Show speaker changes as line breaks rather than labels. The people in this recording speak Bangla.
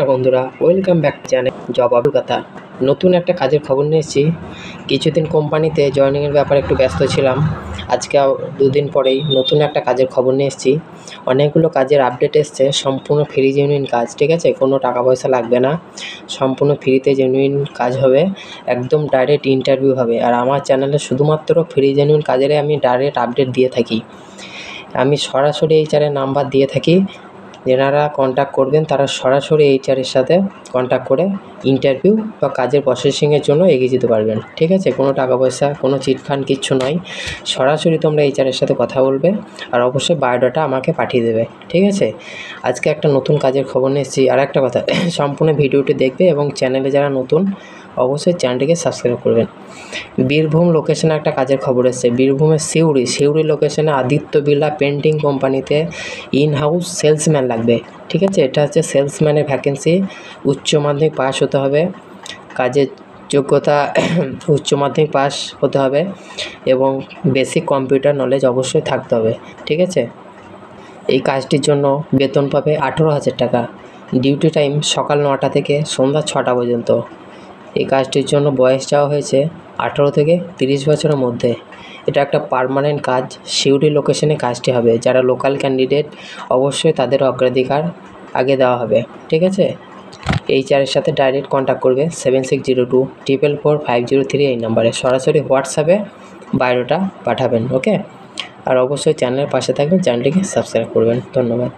নমস্কার বন্ধুরা, welcome back to channel job অভিজ্ঞতা। নতুন একটা কাজের খবর নিয়ে এসেছি। কিছুদিন কোম্পানিতে জয়েনিংয়ের ব্যাপারে একটু ব্যস্ত ছিলাম। আজকে দুদিন পরেই নতুন একটা কাজের খবর নিয়ে এসেছি। অনেকগুলো কাজের আপডেট এসছে, সম্পূর্ণ ফ্রি জেনুইন কাজ, ঠিক আছে? কোনো টাকা পয়সা লাগবে না, সম্পূর্ণ ফ্রিতে জেনুইন কাজ হবে, একদম ডাইরেক্ট ইন্টারভিউ হবে। আর আমার চ্যানেলে শুধুমাত্র ফ্রি জেনুইন কাজের আমি ডাইরেক্ট আপডেট দিয়ে থাকি। আমি সরাসরি এইচআরের নাম্বার দিয়ে থাকি, যেনারা কন্ট্যাক্ট করবেন তারা সরাসরি এইচআরের সাথে কন্ট্যাক্ট করে ইন্টারভিউ বা কাজের প্রসেসিংয়ের জন্য এগিয়ে যেতে পারবেন, ঠিক আছে? কোনো টাকা পয়সা, কোনো চিটফান্ড কিচ্ছু নয়। সরাসরি তোমরা এইচআরের সাথে কথা বলবে আর অবশ্যই বায়োডাটা আমাকে পাঠিয়ে দেবে, ঠিক আছে? আজকে একটা নতুন কাজের খবর নিয়ে এসেছি। আর একটা কথা, সম্পূর্ণ ভিডিওটি দেখবে এবং চ্যানেলে যারা নতুন অবশ্যই চ্যানেলটিকে সাবস্ক্রাইব করবেন। বীরভূম লোকেশনে একটা কাজের খবর এসেছে। বীরভূমের সিউড়ি লোকেশনে আদিত্য বিড়লা পেন্টিং কোম্পানিতে ইন হাউস সেলসম্যান লাগবে, ঠিক আছে? এটা হচ্ছে সেলসম্যানের ভ্যাকেন্সি। উচ্চ মাধ্যমিক পাস হতে হবে, কাজের যোগ্যতা উচ্চ মাধ্যমিক পাস হতে হবে এবং বেসিক কম্পিউটার নলেজ অবশ্যই থাকতে হবে, ঠিক আছে? এই কাজটির জন্য বেতন পাবে 18,000 টাকা। ডিউটি টাইম সকাল 9টা থেকে সন্ধ্যা 6টা পর্যন্ত। এই কাজটির জন্য বয়স চাওয়া হয়েছে 18 থেকে 30 বছরের মধ্যে। এটা একটা পার্মানেন্ট কাজ। সিউড়ি লোকেশনে কাজটি হবে। যারা লোকাল ক্যান্ডিডেট অবশ্যই তাদের অগ্রাধিকার আগে দেওয়া হবে, ঠিক আছে? এইচআরের সাথে ডাইরেক্ট কন্ট্যাক্ট করবে 7602444503 এই নাম্বারে। সরাসরি হোয়াটসঅ্যাপে বায়োডাটা পাঠাবেন, ওকে? আর অবশ্যই চ্যানেলের পাশে থাকবেন, চ্যানেলটিকে সাবস্ক্রাইব করবেন। ধন্যবাদ।